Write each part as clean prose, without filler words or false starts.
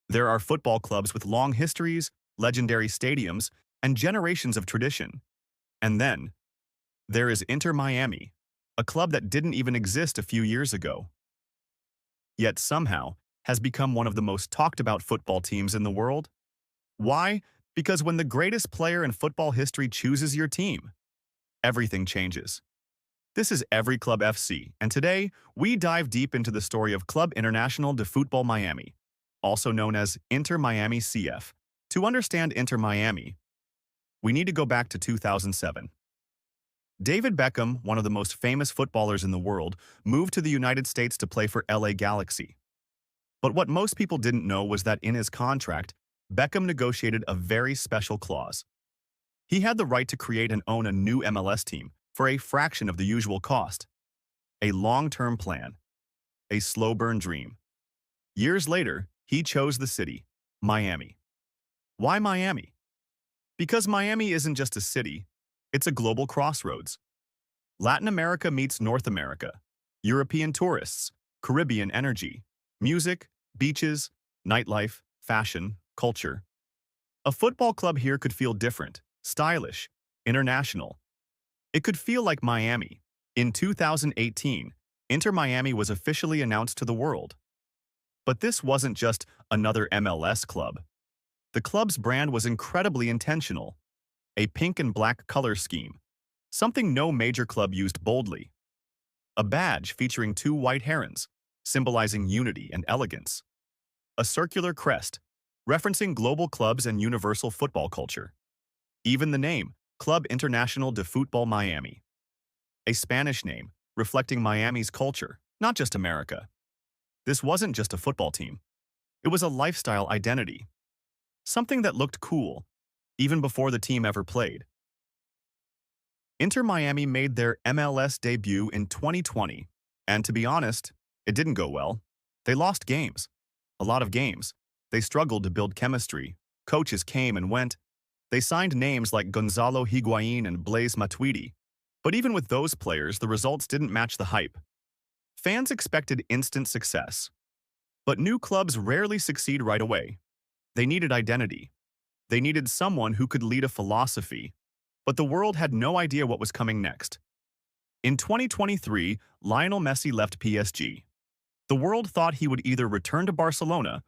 There are football clubs with long histories, legendary stadiums, and generations of tradition. And then, there is Inter Miami, a club that didn't even exist a few years ago, yet somehow has become one of the most talked about football teams in the world. Why? Because when the greatest player in football history chooses your team, everything changes. This is Every Club FC, and today we dive deep into the story of Club International de Football Miami, also known as Inter Miami CF. To understand Inter Miami, we need to go back to 2007. David Beckham, one of the most famous footballers in the world, moved to the United States to play for LA Galaxy. But what most people didn't know was that in his contract, Beckham negotiated a very special clause. He had the right to create and own a new MLS team for a fraction of the usual cost. A long-term plan. A slow-burn dream. Years later, he chose the city, Miami. Why Miami? Because Miami isn't just a city, it's a global crossroads. Latin America meets North America. European tourists, Caribbean energy, music, beaches, nightlife, fashion, culture. A football club here could feel different, stylish, international. It could feel like Miami. In 2018, Inter Miami was officially announced to the world. But this wasn't just another MLS club. The club's brand was incredibly intentional. A pink and black color scheme, something no major club used boldly. A badge featuring two white herons, symbolizing unity and elegance. A circular crest, referencing global clubs and universal football culture. Even the name, Club International de Football Miami. A Spanish name, reflecting Miami's culture, not just America. This wasn't just a football team. It was a lifestyle identity. Something that looked cool, even before the team ever played. Inter Miami made their MLS debut in 2020, and to be honest, it didn't go well. They lost games. A lot of games. They struggled to build chemistry. Coaches came and went. They signed names like Gonzalo Higuain and Blaise Matuidi. But even with those players, the results didn't match the hype. Fans expected instant success. But new clubs rarely succeed right away. They needed identity. They needed someone who could lead a philosophy. But the world had no idea what was coming next. In 2023, Lionel Messi left PSG. The world thought he would either return to Barcelona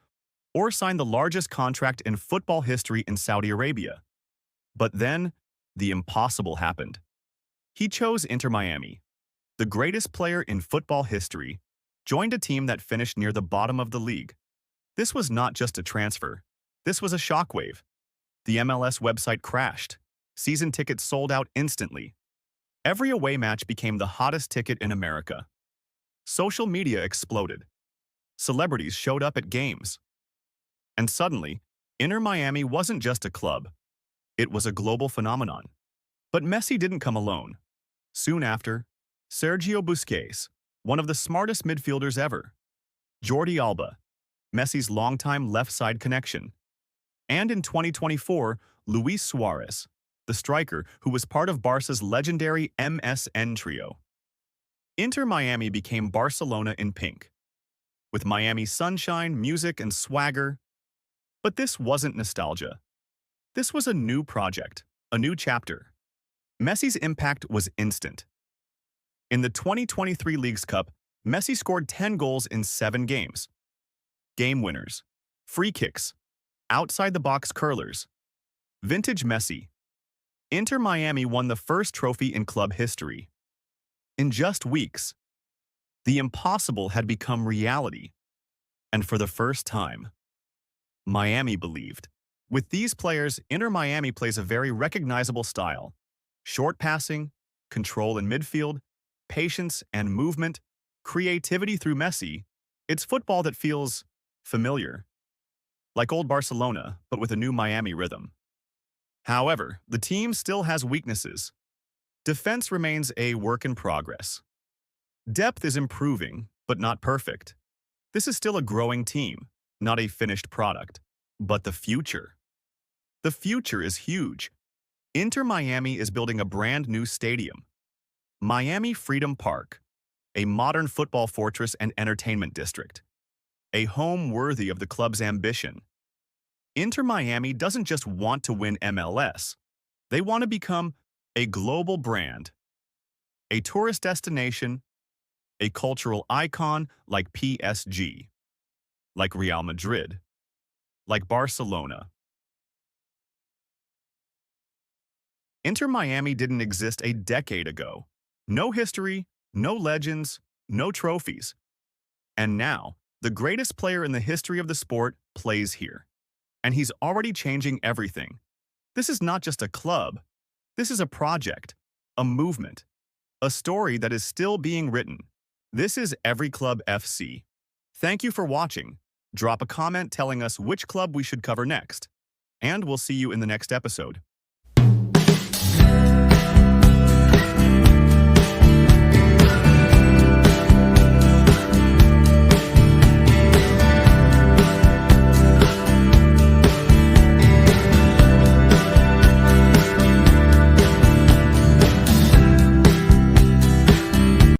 or sign the largest contract in football history in Saudi Arabia. But then, the impossible happened. He chose Inter Miami. The greatest player in football history joined a team that finished near the bottom of the league. This was not just a transfer. This was a shockwave. The MLS website crashed. Season tickets sold out instantly. Every away match became the hottest ticket in America. Social media exploded. Celebrities showed up at games. And suddenly, Inter Miami wasn't just a club. It was a global phenomenon. But Messi didn't come alone. Soon after, Sergio Busquets, one of the smartest midfielders ever. Jordi Alba, Messi's longtime left-side connection. And in 2024, Luis Suarez, the striker who was part of Barca's legendary MSN trio. Inter Miami became Barcelona in pink, with Miami's sunshine, music, and swagger. But this wasn't nostalgia. This was a new project, a new chapter. Messi's impact was instant. In the 2023 Leagues Cup, Messi scored 10 goals in 7 games. Game winners, free kicks, outside-the-box curlers. Vintage Messi. Inter Miami won the first trophy in club history. In just weeks, the impossible had become reality. And for the first time, Miami believed. With these players, Inter Miami plays a very recognizable style. Short passing, control in midfield, patience and movement, creativity through Messi. It's football that feels familiar. Like old Barcelona, but with a new Miami rhythm. However, the team still has weaknesses. Defense remains a work in progress. Depth is improving, but not perfect. This is still a growing team, not a finished product. But the future. The future is huge. Inter Miami is building a brand new stadium. Miami Freedom Park, a modern football fortress and entertainment district. A home worthy of the club's ambition. Inter Miami doesn't just want to win MLS. They want to become a global brand, a tourist destination, a cultural icon like PSG, like Real Madrid, like Barcelona. Inter Miami didn't exist a decade ago. No history, no legends, no trophies. And now, the greatest player in the history of the sport plays here. And he's already changing everything. This is not just a club. This is a project, a movement, a story that is still being written. This is Every Club FC. Thank you for watching. Drop a comment telling us which club we should cover next. And we'll see you in the next episode.